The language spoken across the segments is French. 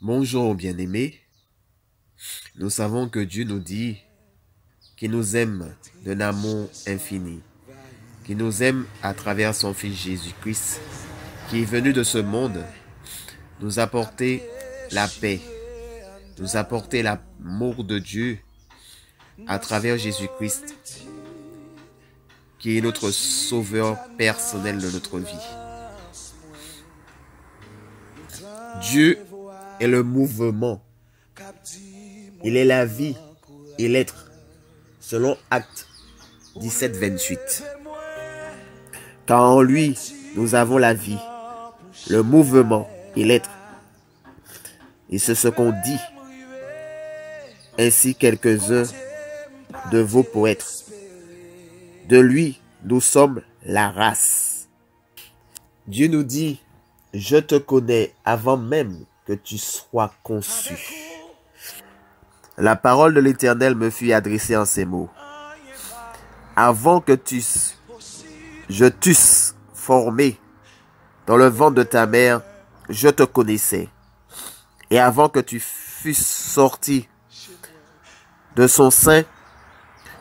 Bonjour bien-aimés, nous savons que Dieu nous dit qu'il nous aime d'un amour infini, qu'il nous aime à travers son Fils Jésus-Christ, qui est venu de ce monde nous apporter la paix, nous apporter l'amour de Dieu à travers Jésus-Christ, qui est notre sauveur personnel de notre vie. Dieu est le mouvement, il est la vie et l'être, selon Actes 17, 28. Car en lui, nous avons la vie, le mouvement et l'être. Et c'est ce qu'on dit. Ainsi quelques-uns de vos poètes. De lui, nous sommes la race. Dieu nous dit, je te connais avant même que tu sois conçu. La parole de l'Éternel me fut adressée en ces mots. Avant que je t'eusse formé dans le ventre de ta mère, je te connaissais. Et avant que tu fusses sorti de son sein,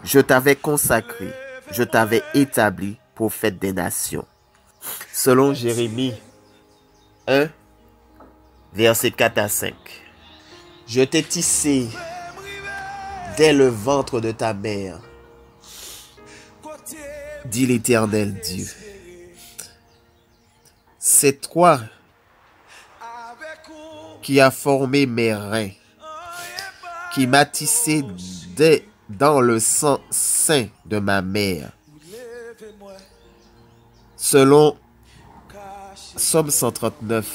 je t'avais consacré, je t'avais établi prophète des nations. Selon Jérémie 1, versets 4 à 5. Je t'ai tissé dès le ventre de ta mère, dit l'Éternel Dieu. C'est toi qui as formé mes reins, qui m'as tissé dans le sein de ma mère. Selon Psaume 139,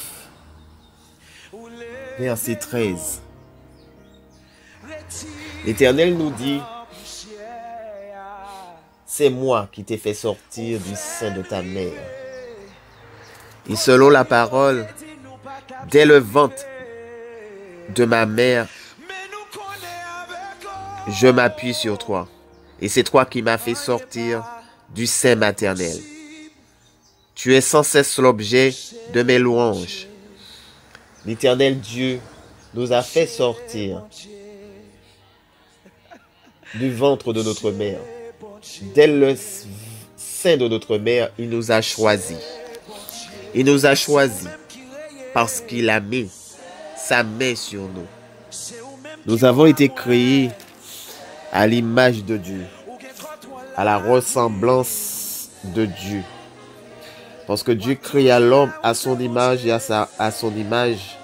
verset 13. L'Éternel nous dit, c'est moi qui t'ai fait sortir du sein de ta mère. Et selon la parole, dès le ventre de ma mère, je m'appuie sur toi. Et c'est toi qui m'as fait sortir du sein maternel. Tu es sans cesse l'objet de mes louanges. L'Éternel Dieu nous a fait sortir du ventre de notre mère. Dès le sein de notre mère, il nous a choisis. Il nous a choisis parce qu'il a mis sa main sur nous. Nous avons été créés à l'image de Dieu, à la ressemblance de Dieu. Parce que Dieu créa l'homme à son image et à son image.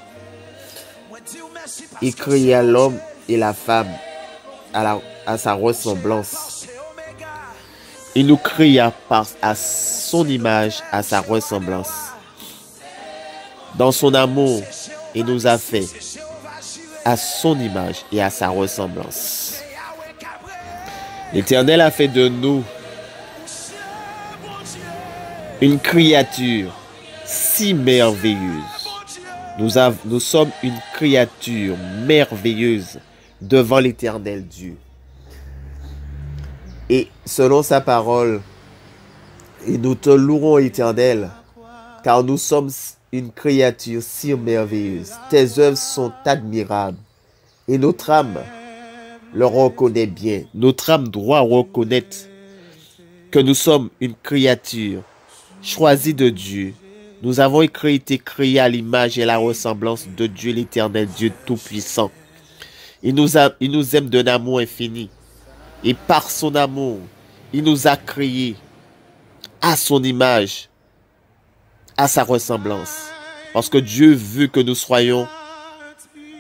Il créa l'homme et la femme à sa ressemblance. Il nous créa à son image, à sa ressemblance. Dans son amour, il nous a fait à son image et à sa ressemblance. L'Éternel a fait de nous une créature si merveilleuse. Nous sommes une créature merveilleuse devant l'Éternel Dieu. Et selon sa parole, et nous te louerons, Éternel, car nous sommes une créature si merveilleuse. Tes œuvres sont admirables. Et notre âme le reconnaît bien. Notre âme doit reconnaître que nous sommes une créature choisie de Dieu. Nous avons été créés à l'image et la ressemblance de Dieu, l'Éternel Dieu Tout-Puissant. Il nous aime d'un amour infini. Et par son amour, il nous a créés à son image, à sa ressemblance. Parce que Dieu veut que nous soyons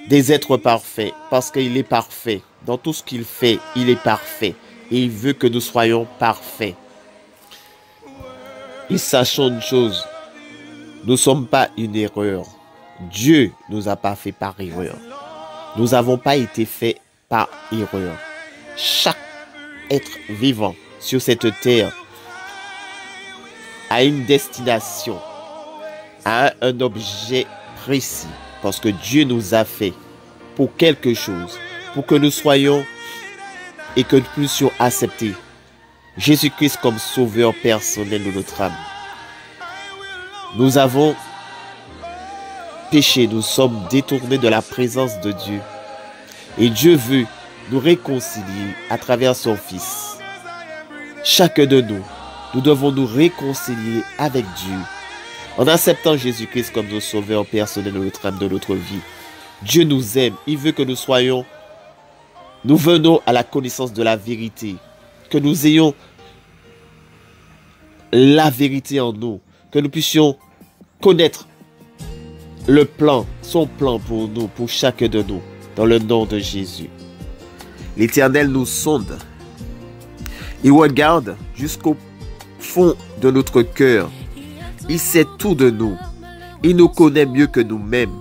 des êtres parfaits. Parce qu'il est parfait. Dans tout ce qu'il fait, il est parfait. Et il veut que nous soyons parfaits. Et sachons une chose, nous ne sommes pas une erreur. Dieu ne nous a pas fait par erreur. Nous n'avons pas été faits par erreur. Chaque être vivant sur cette terre a une destination, a un objet précis. Parce que Dieu nous a fait pour quelque chose. Pour que nous soyons et que nous puissions accepter Jésus-Christ comme sauveur personnel de notre âme. Nous avons péché, nous sommes détournés de la présence de Dieu. Et Dieu veut nous réconcilier à travers son Fils. Chacun de nous, nous devons nous réconcilier avec Dieu en acceptant Jésus-Christ comme notre sauveur personnel de notre âme, de notre vie. Dieu nous aime, il veut que nous venons à la connaissance de la vérité, que nous ayons la vérité en nous, que nous puissions connaître le plan, son plan pour nous, pour chacun de nous, dans le nom de Jésus. L'Éternel nous sonde. Il regarde jusqu'au fond de notre cœur. Il sait tout de nous. Il nous connaît mieux que nous-mêmes.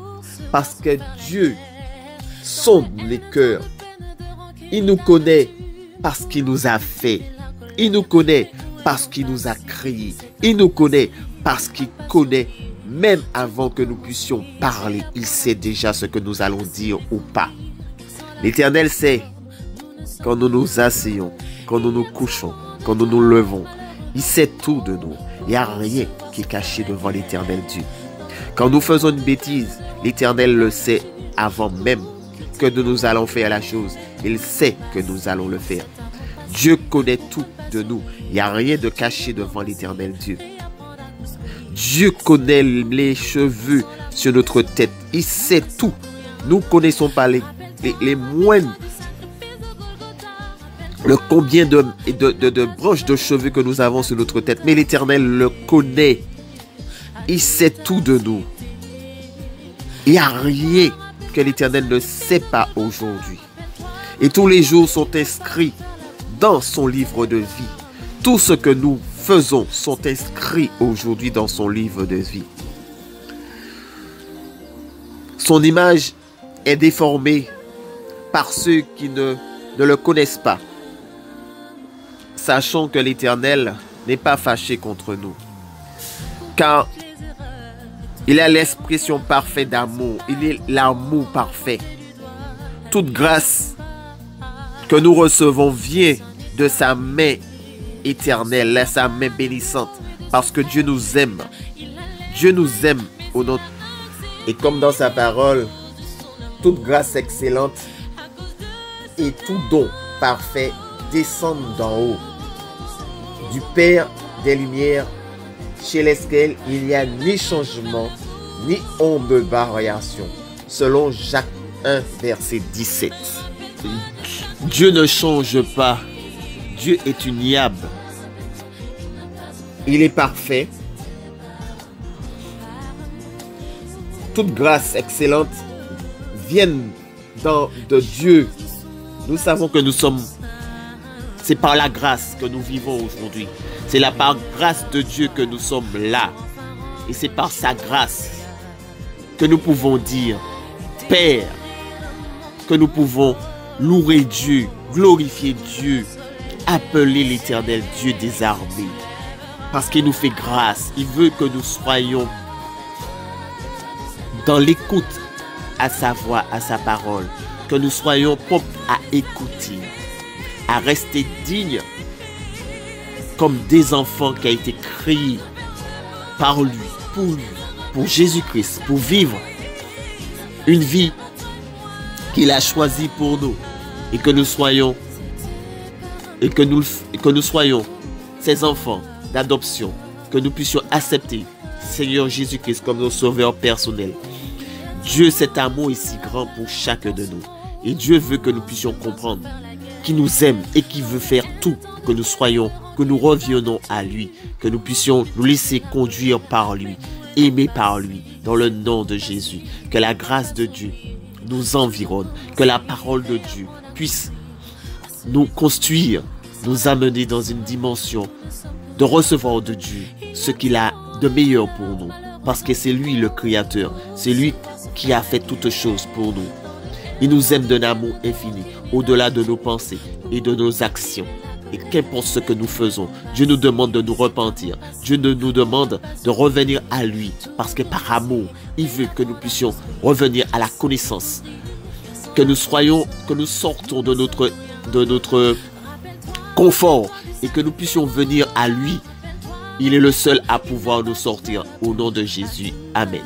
Parce que Dieu sonde les cœurs. Il nous connaît parce qu'il nous a fait. Il nous connaît parce qu'il nous a créés. Il nous connaît parce qu'il connaît même avant que nous puissions parler. Il sait déjà ce que nous allons dire ou pas. L'Éternel sait quand nous nous asseyons, quand nous nous couchons, quand nous nous levons. Il sait tout de nous. Il n'y a rien qui est caché devant l'Éternel Dieu. Quand nous faisons une bêtise, l'Éternel le sait avant même que nous allons faire la chose. Il sait que nous allons le faire. Dieu connaît tout de nous. Il n'y a rien de caché devant l'Éternel Dieu. Dieu connaît les cheveux sur notre tête. Il sait tout. Nous ne connaissons pas les moindres, le combien de branches de cheveux que nous avons sur notre tête. Mais l'Éternel le connaît. Il sait tout de nous. Il n'y a rien que l'Éternel ne sait pas aujourd'hui. Et tous les jours sont inscrits dans son livre de vie. Tout ce que nous faisons sont inscrits aujourd'hui dans son livre de vie. Son image est déformée par ceux qui ne le connaissent pas. Sachons que l'Éternel n'est pas fâché contre nous. Car il a l'expression parfaite d'amour. Il est l'amour parfait. Toute grâce que nous recevons vient de sa main éternelle, de sa main bénissante. Parce que Dieu nous aime. Dieu nous aime au nom. Et comme dans sa parole, toute grâce excellente et tout don parfait descendent d'en haut, du Père des Lumières, chez lequel il n'y a ni changement, ni ombre de variation, selon Jacques 1, verset 17. Dieu ne change pas. Dieu est uniable. Il est parfait. Toute grâce excellente vient de Dieu. Nous savons que nous sommes... C'est par la grâce que nous vivons aujourd'hui. C'est par grâce de Dieu que nous sommes là. Et c'est par sa grâce que nous pouvons dire Père, que nous pouvons louer Dieu, glorifier Dieu, appeler l'Éternel Dieu des armées. Parce qu'il nous fait grâce. Il veut que nous soyons dans l'écoute à sa voix, à sa parole. Que nous soyons prompts à écouter, à rester dignes comme des enfants qui ont été créés par lui, pour Jésus-Christ, pour vivre une vie qu'il a choisie pour nous et que nous soyons ses enfants d'adoption, que nous puissions accepter Seigneur Jésus-Christ comme notre sauveur personnel. Dieu, cet amour est si grand pour chacun de nous. Et Dieu veut que nous puissions comprendre qu'il nous aime et qu'il veut faire tout pour que nous soyons, que nous reviennons à lui, que nous puissions nous laisser conduire par lui, aimer par lui, dans le nom de Jésus. Que la grâce de Dieu nous environne, que la parole de Dieu puisse nous construire, nous amener dans une dimension de recevoir de Dieu ce qu'il a de meilleur pour nous. Parce que c'est lui le Créateur, c'est lui qui a fait toutes choses pour nous. Il nous aime d'un amour infini, au-delà de nos pensées et de nos actions. Et qu'importe ce que nous faisons, Dieu nous demande de nous repentir. Dieu nous demande de revenir à lui. Parce que par amour, il veut que nous puissions revenir à la connaissance. Que nous sortons de notre confort et que nous puissions venir à lui. Il est le seul à pouvoir nous sortir. Au nom de Jésus. Amen.